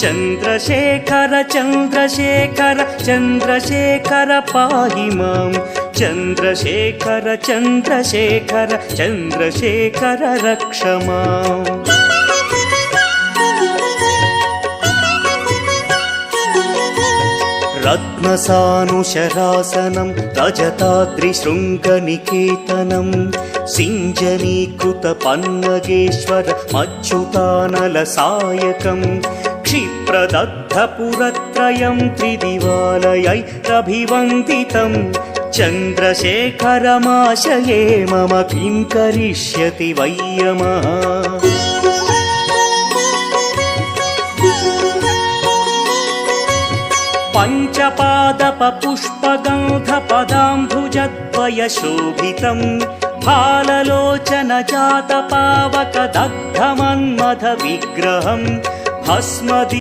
चन्द्रशेखर चन्द्रशेखर चन्द्रशेखर पाहि मां चन्द्रशेखर चन्द्रशेखर चन्द्रशेखर रक्ष माम् रत्नसानुशरासनं रजताद्रिशृङ्गनिकेतनं सिञ्जनीकृतपन्नगेश्वर मच्युतानलसायकं क्षिप्रदग्धपुरत्रयं त्रिदिवालयैरभिवन्दितं चन्द्रशेखरमाशये मम किं करिष्यति वै यमः पञ्चपादपपुष्पगन्धपदाम्भुजद्वयशोभितं फाललोचनजातपावकदग्धमन्मथविग्रहं भस्मदि